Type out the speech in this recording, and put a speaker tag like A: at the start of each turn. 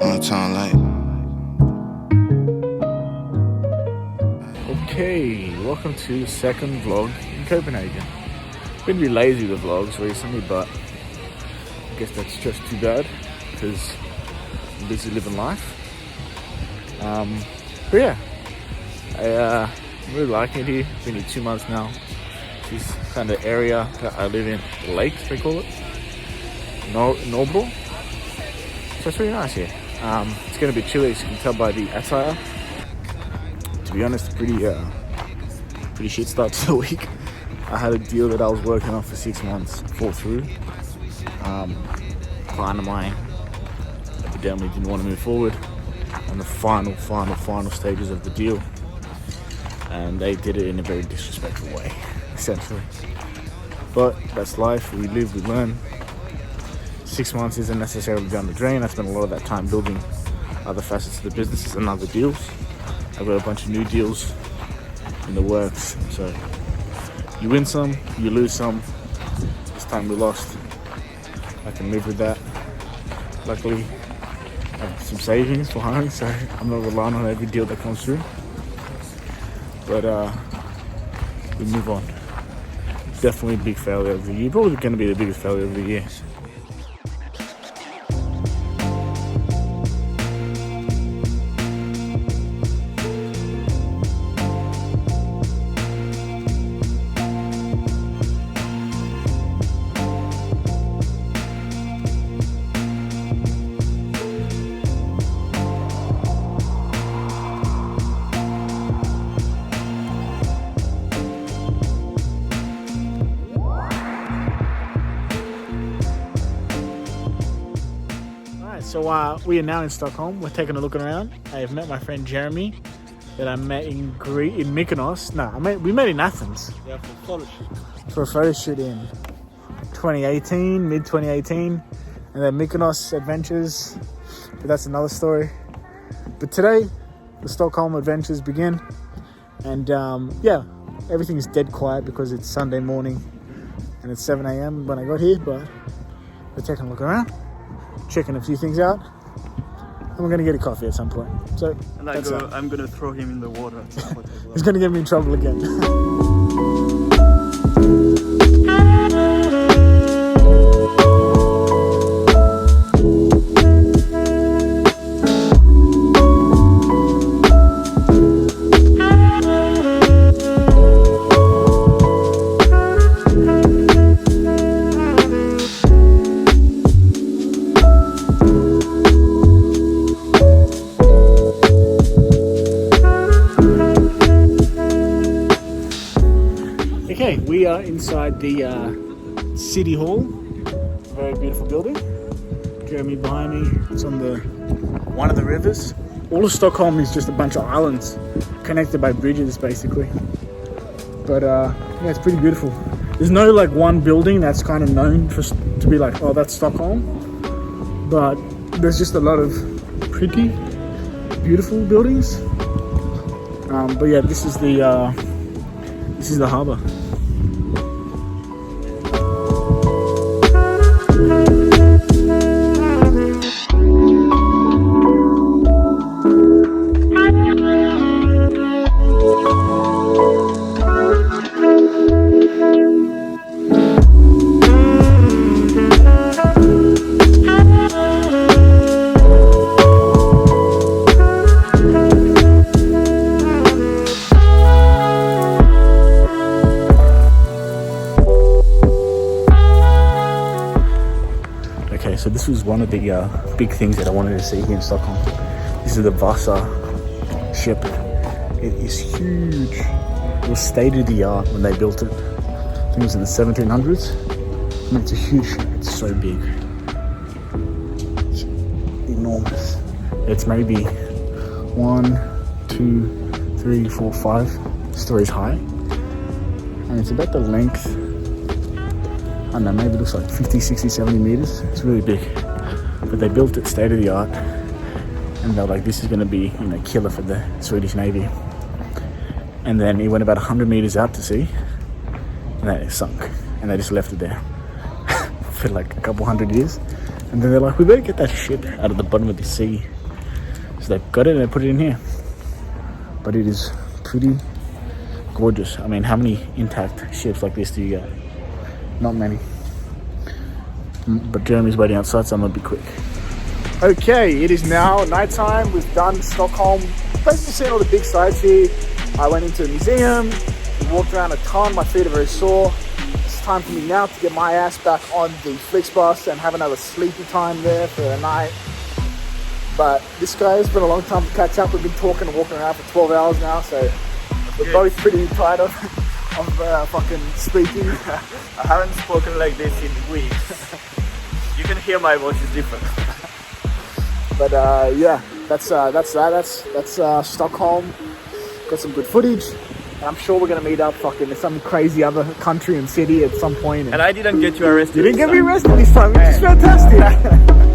A: summertime light.
B: Okay, welcome to the second vlog in Copenhagen. Been really lazy with vlogs recently, but I guess that's just too bad because I'm busy living life. But yeah, I'm really liking it here. Been here 2 months now. This kind of area that I live in, the lakes they call it, Noble. So it's really nice here. It's going to be chilly, as you can tell by the attire. To be honest, pretty shit start to the week. I had a deal that I was working on for 6 months, fall through. Client of mine evidently didn't want to move forward on the final stages of the deal, and they did it in a very disrespectful way, essentially. But that's life. We live, we learn. 6 months isn't necessarily down the drain. I spent a lot of that time building other facets of the businesses and other deals. I've got a bunch of new deals in the works. So you win some, you lose some. This time we lost. I can live with that. Luckily, I have some savings for hiring, so I'm not relying on every deal that comes through. But we move on. Definitely a big failure of the year. Probably going to be the biggest failure of the year. So we are now in Stockholm. We're taking a look around. I have met my friend Jeremy that I met in Mykonos. No, we met in Athens.
C: Yeah, for a photo shoot.
B: For a photo shoot in 2018, mid 2018, and then Mykonos adventures. But that's another story. But today, the Stockholm adventures begin, and yeah, everything is dead quiet because it's Sunday morning and it's 7 a.m. when I got here. But we're taking a look around, checking a few things out, and we're gonna get a coffee at some point. So
C: and I'm gonna throw him in the water at some point as well.
B: He's gonna get me in trouble again. Okay, we are inside the City Hall. Very beautiful building. Jeremy behind me. It's on one of the rivers. All of Stockholm is just a bunch of islands connected by bridges, basically. But yeah, it's pretty beautiful. There's no like one building that's kind of known to be like, oh, that's Stockholm. But there's just a lot of pretty, beautiful buildings. But yeah, this is the harbour. So this was one of the big things that I wanted to see here in Stockholm. This is the Vasa ship. It is huge. It was state of the art when they built it. I think it was in the 1700s. And it's a huge ship. It's so big. It's enormous. It's maybe 1, 2, 3, 4, 5 stories high. And it's about the length, I don't know, maybe it looks like 50, 60, 70 meters. It's really big. But they built it state of the art. And they're like, this is going to be, killer for the Swedish Navy. And then it went about 100 meters out to sea. And then it sunk. And they just left it there for like a couple 100 years. And then they're like, we better get that ship out of the bottom of the sea So they got it and they put it in here. But it is pretty gorgeous. I mean, how many intact ships like this do you get? Not many. But Jeremy's waiting outside, so I'm gonna be quick. Okay, it is now nighttime. We've done Stockholm. Basically seen all the big sites here. I went into a museum, walked around a ton. My feet are very sore. It's time for me now to get my ass back on the Flixbus and have another sleepy time there for the night. But this guy has been a long time to catch up. We've been talking and walking around for 12 hours now, so we're both pretty tired of fucking speaking.
C: I haven't spoken like this in weeks. You can hear my voice is different.
B: But yeah, that's Stockholm. Got some good footage. And I'm sure we're gonna meet up fucking in some crazy other country and city at some point.
C: And I didn't get you arrested.
B: You didn't get me arrested this time, which is fantastic.